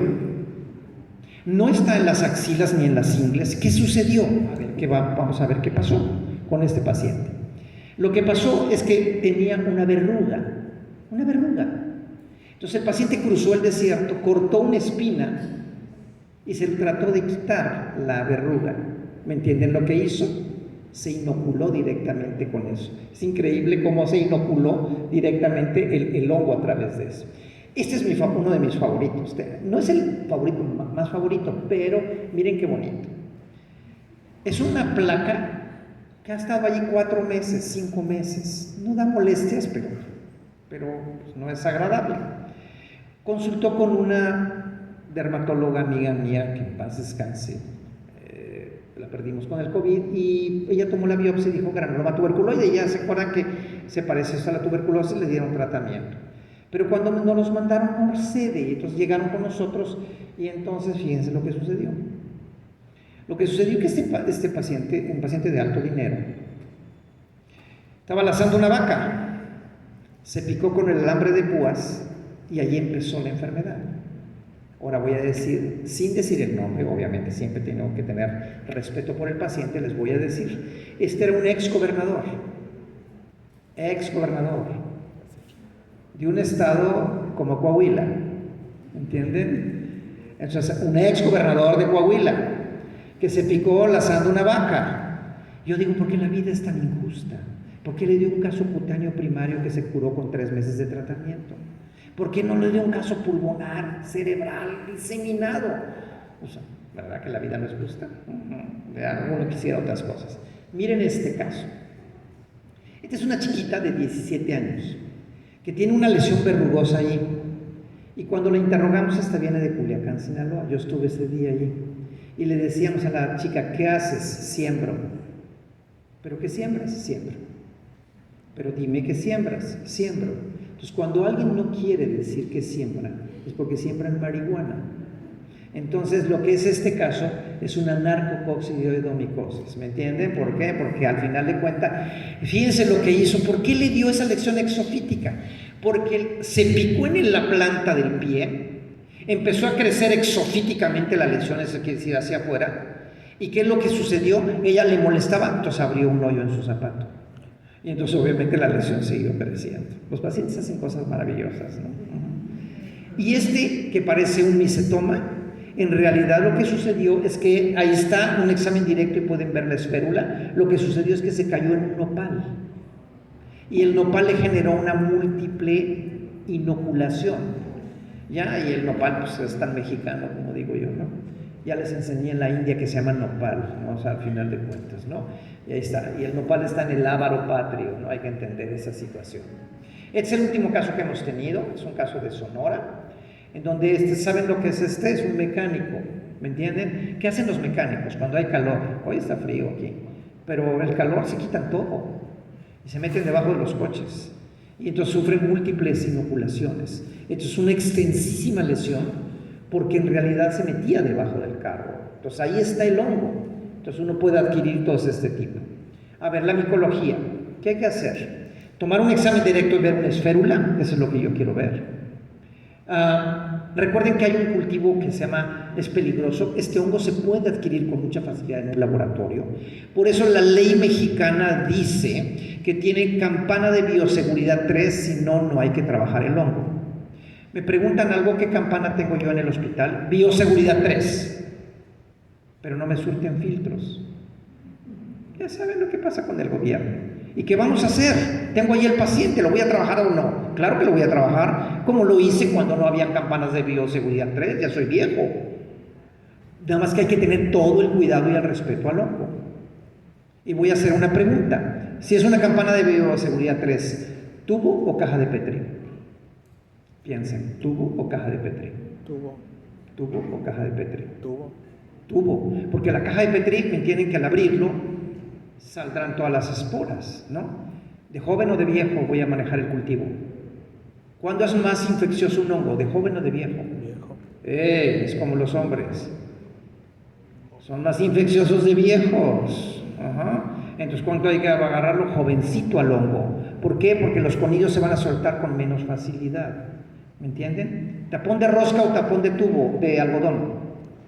no está en las axilas ni en las ingles. ¿Qué sucedió? A ver, vamos a ver qué pasó con este paciente. Lo que pasó es que tenía una verruga. Entonces el paciente cruzó el desierto, cortó una espina y se trató de quitar la verruga. ¿Me entienden lo que hizo? Se inoculó directamente con eso. Es increíble cómo se inoculó directamente el hongo a través de eso. Este es uno de mis favoritos. No es el favorito más favorito, pero miren qué bonito. Es una placa que ha estado allí 4 meses, 5 meses. No da molestias, pero pues, no es agradable. Consultó con una dermatóloga amiga mía, que en paz descanse, la perdimos con el COVID, y ella tomó la biopsia y dijo granuloma tuberculoide, y ya se acuerdan que se parece a la tuberculosis, le dieron tratamiento. Pero cuando nos los mandaron por sede, y entonces llegaron con nosotros, y entonces fíjense lo que sucedió. Lo que sucedió es que este paciente, un paciente de alto dinero, estaba lazando una vaca, se picó con el alambre de púas y allí empezó la enfermedad. Ahora voy a decir, sin decir el nombre, obviamente siempre tengo que tener respeto por el paciente, les voy a decir, este era un ex gobernador de un estado como Coahuila, ¿entienden? Entonces, un ex gobernador de Coahuila que se picó lazando una vaca. Yo digo, ¿por qué la vida es tan injusta? ¿Por qué le dio un caso cutáneo primario que se curó con 3 meses de tratamiento? ¿Por qué no le dio un caso pulmonar, cerebral, diseminado? O sea, la verdad que la vida no es justa. Uno quisiera otras cosas. Miren este caso. Esta es una chiquita de 17 años que tiene una lesión verrugosa allí. Y cuando la interrogamos, esta viene de Culiacán, Sinaloa. Yo estuve ese día allí. Y le decíamos a la chica, ¿qué haces? Siembro. ¿Pero qué siembras? Siembro. Pero dime qué siembras. Siembro. Entonces, cuando alguien no quiere decir que siembra, es porque siembran marihuana. Entonces, lo que es este caso es una narcococcidioidomicosis. ¿Me entienden? ¿Por qué? Porque al final de cuentas, fíjense lo que hizo. ¿Por qué le dio esa lección exofítica? Porque se picó en la planta del pie, empezó a crecer exofíticamente la lesión, es decir, hacia afuera. ¿Y qué es lo que sucedió? Ella le molestaba, entonces abrió un hoyo en su zapato. Y entonces obviamente la lesión siguió creciendo. Los pacientes hacen cosas maravillosas, ¿no? Y este, que parece un micetoma, en realidad lo que sucedió es que, ahí está un examen directo y pueden ver la esférula, lo que sucedió es que se cayó en un nopal. Y el nopal le generó una múltiple inoculación. ¿Ya? Y el nopal pues es tan mexicano como digo yo, ¿no? Ya les enseñé en la India que se llama nopal, ¿no? O sea, al final de cuentas, ¿no? Y ahí está. Y el nopal está en el lábaro patrio, ¿no? Hay que entender esa situación. Este es el último caso que hemos tenido, es un caso de Sonora, en donde ¿saben lo que es este? Es un mecánico, ¿me entienden? ¿Qué hacen los mecánicos cuando hay calor? Hoy está frío aquí, pero el calor se quitan todo y se meten debajo de los coches. Y entonces sufren múltiples inoculaciones. Esto es una extensísima lesión porque en realidad se metía debajo del carro. Entonces ahí está el hongo. Entonces uno puede adquirir todos este tipo. A ver, la micología. ¿Qué hay que hacer? Tomar un examen directo y ver una esférula. Eso es lo que yo quiero ver. Recuerden que hay un cultivo que se llama, es peligroso. Este hongo se puede adquirir con mucha facilidad en un laboratorio. Por eso la ley mexicana dice que tiene campana de bioseguridad 3, si no, no hay que trabajar el hongo. Me preguntan algo, ¿qué campana tengo yo en el hospital? Bioseguridad 3, pero no me surten filtros. Ya saben lo que pasa con el gobierno. ¿Y qué vamos a hacer? Tengo ahí el paciente, ¿lo voy a trabajar o no? Claro que lo voy a trabajar, como lo hice cuando no había campanas de bioseguridad 3, ya soy viejo. Nada más que hay que tener todo el cuidado y el respeto al hongo. Y voy a hacer una pregunta. Si es una campana de bioseguridad 3, ¿tubo o caja de Petri? Piensen, ¿tubo o caja de Petri? Tubo. ¿Tubo o caja de Petri? Tubo. Tubo, porque la caja de Petri, me entienden que al abrirlo saldrán todas las esporas, ¿no? De joven o de viejo voy a manejar el cultivo. ¿Cuándo es más infeccioso un hongo? ¿De joven o de viejo? Viejo. Es como los hombres. Son más infecciosos de viejos. Ajá. Entonces, ¿cuánto hay que agarrarlo? Jovencito al hongo. ¿Por qué? Porque los conillos se van a soltar con menos facilidad. ¿Me entienden? ¿Tapón de rosca o tapón de tubo, de algodón?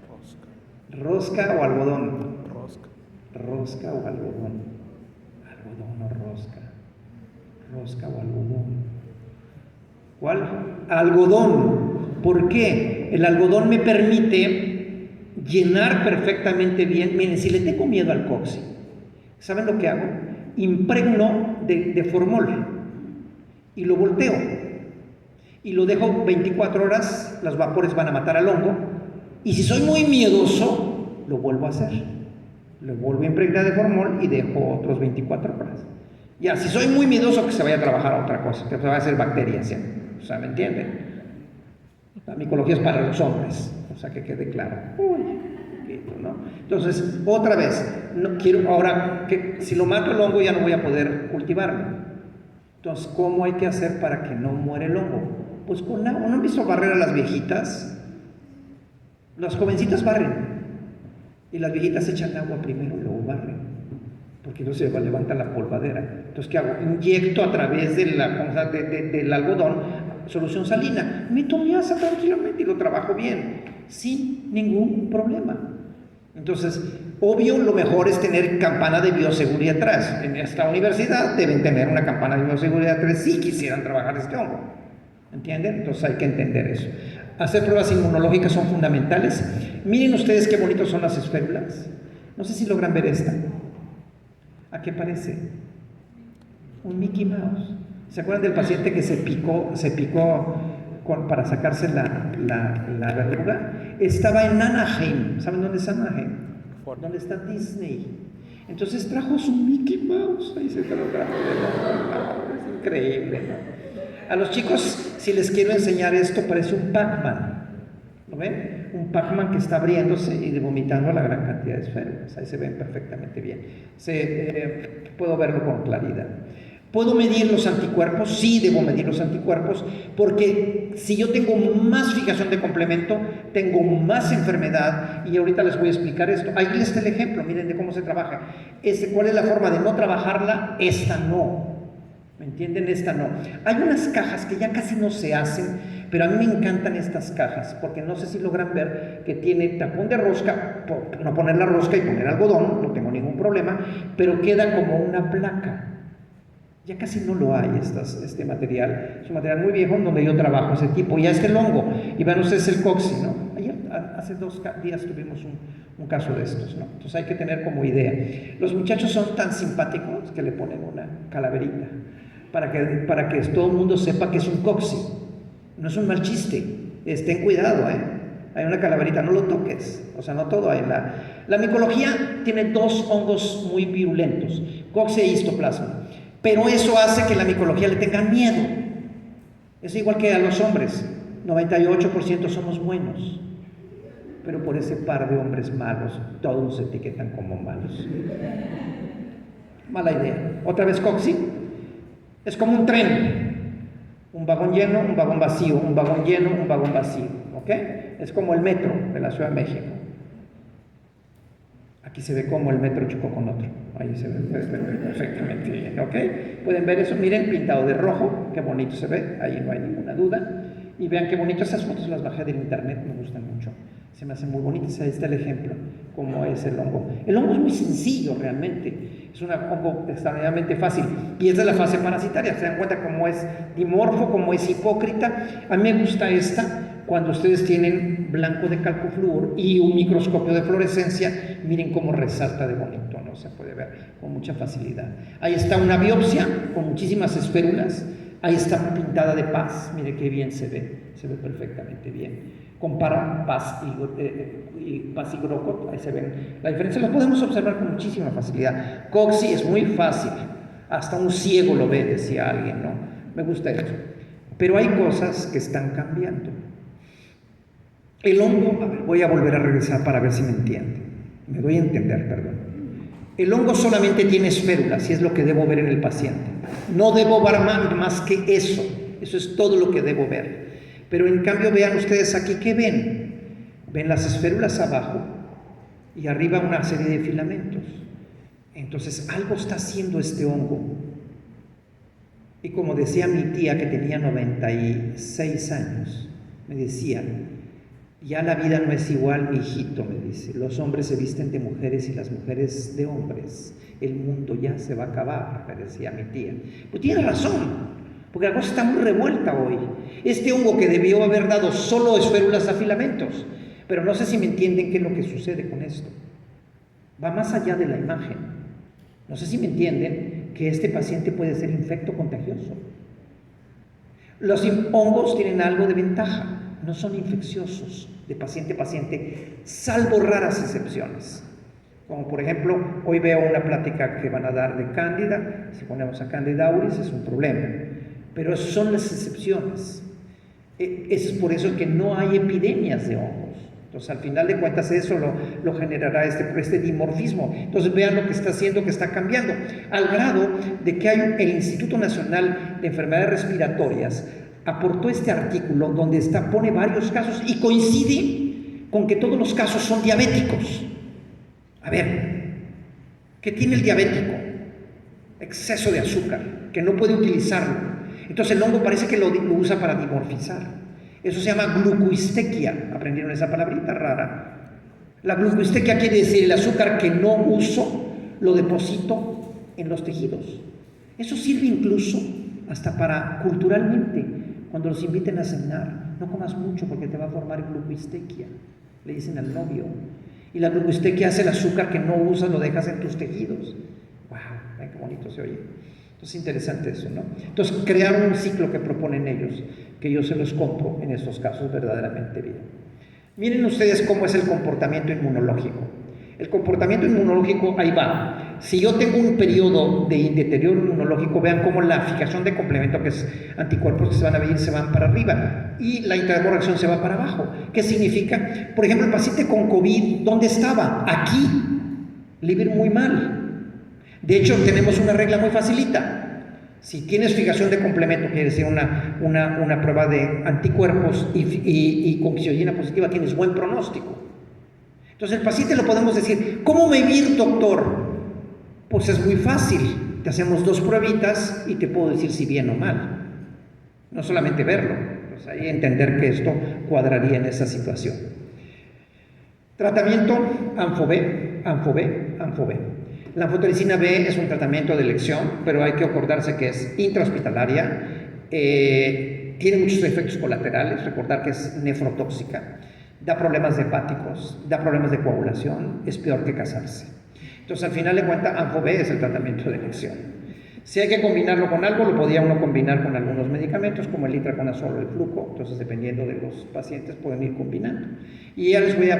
Rosca. ¿Rosca o algodón? Rosca. ¿Rosca o algodón? ¿Algodón o rosca? ¿Rosca o algodón? ¿Cuál? Algodón. ¿Por qué? El algodón me permite llenar perfectamente bien. Miren, si le tengo miedo al coxi, ¿saben lo que hago? Impregno de formol y lo volteo y lo dejo 24 horas, los vapores van a matar al hongo, y si soy muy miedoso, lo vuelvo a hacer. lo vuelvo a impregnar de formol y dejo otros 24 horas. Ya, si soy muy miedoso, que se vaya a trabajar a otra cosa, que se vaya a hacer bacterias, ¿sí? O sea, ¿me entienden? La micología es para los hombres, o sea, que quede claro. ¿No? Entonces, otra vez, no quiero ahora que si lo mato el hongo ya no voy a poder cultivarlo. Entonces, ¿cómo hay que hacer para que no muera el hongo? Pues con agua. ¿No han visto barrer a las viejitas? Las jovencitas barren y las viejitas echan agua primero y luego barren, porque no se levanta la polvadera. Entonces, ¿qué hago? Inyecto a través de del algodón solución salina, meto mi asa tranquilamente y lo trabajo bien, sin ningún problema. Entonces, obvio, lo mejor es tener campana de bioseguridad atrás. En esta universidad deben tener una campana de bioseguridad atrás si quisieran trabajar este hongo. ¿Entienden? Entonces hay que entender eso. Hacer pruebas inmunológicas son fundamentales. Miren ustedes qué bonitos son las esférulas. No sé si logran ver esta. ¿A qué parece? Un Mickey Mouse. ¿Se acuerdan del paciente que se picó para sacarse la verruga? Estaba en Anaheim. ¿Saben dónde es Anaheim? ¿Dónde está Disney? Entonces trajo su Mickey Mouse. Ahí se lo trajo. Es increíble, ¿no? A los chicos, si les quiero enseñar esto, parece un Pac-Man. ¿Lo ven? Un Pac-Man que está abriéndose y vomitando la gran cantidad de esférulas. Ahí se ven perfectamente bien. Puedo verlo con claridad. ¿Puedo medir los anticuerpos? Sí, debo medir los anticuerpos, porque si yo tengo más fijación de complemento, tengo más enfermedad, y ahorita les voy a explicar esto. Ahí está el ejemplo, miren de cómo se trabaja. ¿Cuál es la forma de no trabajarla? Esta no. ¿Me entienden? Esta no. Hay unas cajas que ya casi no se hacen, pero a mí me encantan estas cajas, porque no sé si logran ver que tiene tapón de rosca, por no poner la rosca y poner algodón, no tengo ningún problema, pero queda como una placa. Ya casi no lo hay este material. Es un material muy viejo en donde yo trabajo ese tipo. Ya está el hongo. Y vean ustedes el coxi, ¿no? Ayer, hace 2 días tuvimos un caso de estos, ¿no? Entonces hay que tener como idea. Los muchachos son tan simpáticos que le ponen una calaverita para que todo el mundo sepa que es un coxi. No es un mal chiste. Ten cuidado, ¿eh? Hay una calaverita, no lo toques. O sea, no todo hay. La micología tiene 2 hongos muy virulentos, coxi e histoplasma. Pero eso hace que la micología le tenga miedo. Es igual que a los hombres. 98% somos buenos. Pero por ese par de hombres malos, todos se etiquetan como malos. Mala idea. Otra vez coxi. Es como un tren. Un vagón lleno, un vagón vacío, un vagón lleno, un vagón vacío. ¿Ok? Es como el metro de la Ciudad de México. Aquí se ve como el metro chocó con otro. Ahí se ve perfectamente bien, ¿ok? Pueden ver eso, miren, pintado de rojo, qué bonito se ve, ahí no hay ninguna duda. Y vean qué bonito, esas fotos las bajé del internet, me gustan mucho. Se me hacen muy bonitas, ahí está el ejemplo, cómo es el hongo. El hongo es muy sencillo realmente, es un hongo extraordinariamente fácil. Y esta es la fase parasitaria, se dan cuenta cómo es dimorfo, cómo es hipócrita. A mí me gusta esta. Cuando ustedes tienen blanco de calcofluor y un microscopio de fluorescencia, miren cómo resalta de bonito, ¿no? Se puede ver con mucha facilidad. Ahí está una biopsia con muchísimas esférulas. Ahí está pintada de paz, mire qué bien se ve perfectamente bien. Compara paz y grocot, ahí se ven la diferencia, lo podemos observar con muchísima facilidad. Coxi es muy fácil, hasta un ciego lo ve, decía alguien, ¿no? Me gusta eso. Pero hay cosas que están cambiando. El hongo, a ver, voy a volver a regresar para ver si me entienden. Me doy a entender, perdón. El hongo solamente tiene esférulas y es lo que debo ver en el paciente. No debo ver más que eso. Eso es todo lo que debo ver. Pero en cambio, vean ustedes aquí, ¿qué ven? Ven las esférulas abajo y arriba una serie de filamentos. Entonces, algo está haciendo este hongo. Y como decía mi tía, que tenía 96 años, me decía: ya la vida no es igual, mi hijito, me dice. Los hombres se visten de mujeres y las mujeres de hombres. El mundo ya se va a acabar, me decía mi tía. Pues tiene razón, porque la cosa está muy revuelta hoy. Este hongo que debió haber dado solo esférulas a filamentos, pero no sé si me entienden qué es lo que sucede con esto. Va más allá de la imagen. No sé si me entienden que este paciente puede ser infecto contagioso. Los hongos tienen algo de ventaja. No son infecciosos de paciente a paciente, salvo raras excepciones. Como por ejemplo, hoy veo una plática que van a dar de Cándida, si ponemos a Cándida auris es un problema, pero son las excepciones. Es por eso que no hay epidemias de hongos. Entonces, al final de cuentas, eso lo generará este dimorfismo. Entonces, vean lo que está haciendo, que está cambiando, al grado de que el Instituto Nacional de Enfermedades Respiratorias aportó este artículo donde pone varios casos y coincide con que todos los casos son diabéticos. A ver, ¿qué tiene el diabético? Exceso de azúcar, que no puede utilizarlo. Entonces el hongo parece que lo usa para dimorfizar. Eso se llama glucoistequia. ¿Aprendieron esa palabrita rara? La glucoistequia quiere decir el azúcar que no uso, lo deposito en los tejidos. Eso sirve incluso hasta para, culturalmente, cuando los inviten a cenar, no comas mucho porque te va a formar glucoistequia. Le dicen al novio. Y la glucoistequia hace el azúcar que no usas, lo dejas en tus tejidos. ¡Wow! Ven qué bonito se oye. Entonces, interesante eso, ¿no? Entonces, crearon un ciclo que proponen ellos, que yo se los compro en estos casos verdaderamente bien. Miren ustedes cómo es el comportamiento inmunológico. El comportamiento inmunológico, ahí va. Si yo tengo un periodo de deterioro inmunológico, vean cómo la fijación de complemento, que es anticuerpos que se van a medir, se van para arriba y la interreacción se va para abajo. ¿Qué significa? Por ejemplo, el paciente con COVID, ¿dónde estaba? Aquí. Le iba a ir muy mal. De hecho, tenemos una regla muy facilita. Si tienes fijación de complemento, quiere decir una prueba de anticuerpos y con fisiología positiva, tienes buen pronóstico. Entonces, el paciente lo podemos decir, ¿cómo medir, doctor? Pues es muy fácil. Te hacemos 2 pruebitas y te puedo decir si bien o mal. No solamente verlo, pues ahí entender que esto cuadraría en esa situación. Tratamiento ANFO-B. La anfotericina B es un tratamiento de elección, pero hay que acordarse que es intrahospitalaria, tiene muchos efectos colaterales, recordar que es nefrotóxica, da problemas hepáticos, da problemas de coagulación, es peor que casarse. Entonces, al final de cuentas, ANFO-B es el tratamiento de elección. Si hay que combinarlo con algo, lo podría uno combinar con algunos medicamentos, como el itraconazol o el fluco. Entonces, dependiendo de los pacientes, pueden ir combinando. Y ya les voy a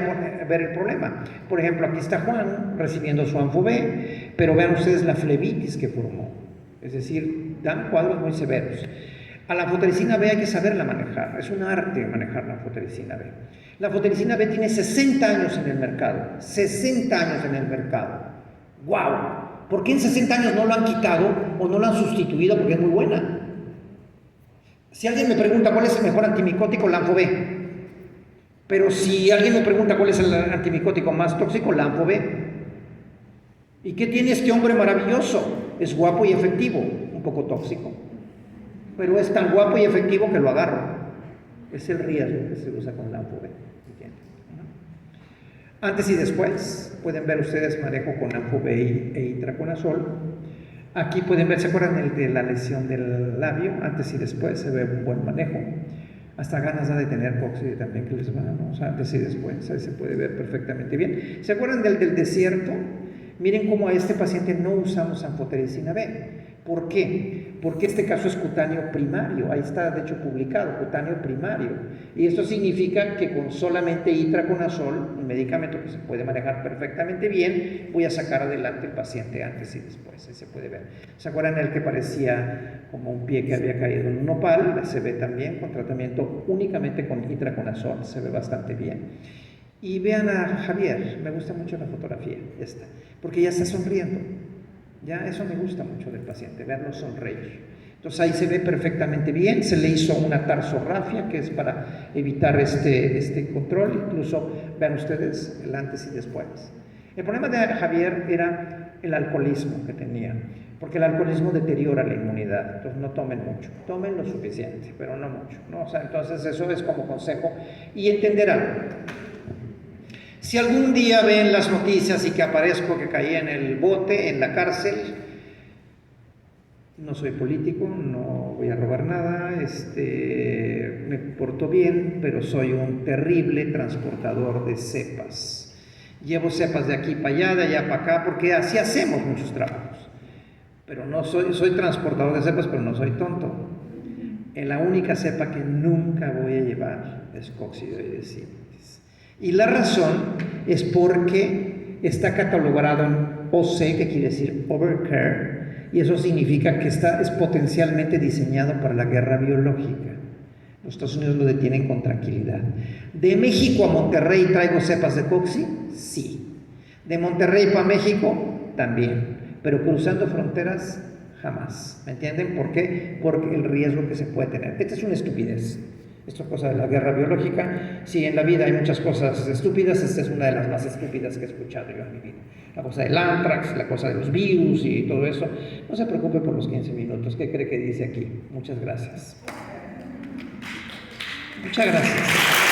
ver el problema. Por ejemplo, aquí está Juan recibiendo su ANFO-B, pero vean ustedes la flebitis que formó. Es decir, dan cuadros muy severos. A la anfotericina B hay que saberla manejar. Es un arte manejar la anfotericina B. La anfotericina B tiene 60 años en el mercado. 60 años en el mercado. ¡Wow! ¿Por qué en 60 años no lo han quitado o no lo han sustituido? Porque es muy buena. Si alguien me pregunta cuál es el mejor antimicótico, la ANFO-B. Pero si alguien me pregunta cuál es el antimicótico más tóxico, la ANFO-B. ¿Y qué tiene este hombre maravilloso? Es guapo y efectivo, un poco tóxico. Pero es tan guapo y efectivo que lo agarro. Es el riesgo que se usa con la ANFO-B. Antes y después, pueden ver ustedes manejo con ANFO-B e itraconazol. Aquí pueden ver, ¿se acuerdan de la lesión del labio? Antes y después se ve un buen manejo. Hasta ganas da de tener cóccide también que les va, ¿no? O sea, antes y después, ahí se puede ver perfectamente bien. ¿Se acuerdan del desierto? Miren cómo a este paciente no usamos anfotericina B. ¿Por qué? Porque este caso es cutáneo primario, ahí está de hecho publicado, cutáneo primario. Y esto significa que con solamente itraconazol, un medicamento que se puede manejar perfectamente bien, voy a sacar adelante el paciente antes y después, ahí se puede ver. ¿Se acuerdan el que parecía como un pie que había caído en un nopal? Se ve también con tratamiento únicamente con itraconazol, se ve bastante bien. Y vean a Javier, me gusta mucho la fotografía esta, porque ya está sonriendo. Ya eso me gusta mucho del paciente, verlo sonreír. Entonces ahí se ve perfectamente bien, se le hizo una tarsorrafia que es para evitar este control, incluso vean ustedes el antes y después. El problema de Javier era el alcoholismo que tenía, porque el alcoholismo deteriora la inmunidad, entonces no tomen mucho, tomen lo suficiente, pero no mucho, ¿no? O sea, entonces eso es como consejo y entenderán. Si algún día ven las noticias y que aparezco que caí en el bote, en la cárcel, no soy político, no voy a robar nada, me porto bien, pero soy un terrible transportador de cepas. Llevo cepas de aquí para allá, de allá para acá, porque así hacemos muchos trabajos. Pero no soy transportador de cepas, pero no soy tonto. En la única cepa que nunca voy a llevar es coccidioides simplex. Y la razón es porque está catalogado en OC, que quiere decir Overcare, y eso significa que es potencialmente diseñado para la guerra biológica. Los Estados Unidos lo detienen con tranquilidad. ¿De México a Monterrey traigo cepas de coxi? Sí. ¿De Monterrey para México? También. Pero cruzando fronteras, jamás. ¿Me entienden? ¿Por qué? Porque el riesgo que se puede tener. Esta es una estupidez. Esta cosa de la guerra biológica, sí, en la vida hay muchas cosas estúpidas, esta es una de las más estúpidas que he escuchado yo en mi vida. La cosa del anthrax, la cosa de los virus y todo eso. No se preocupe por los 15 minutos. ¿Qué cree que dice aquí? Muchas gracias. Muchas gracias.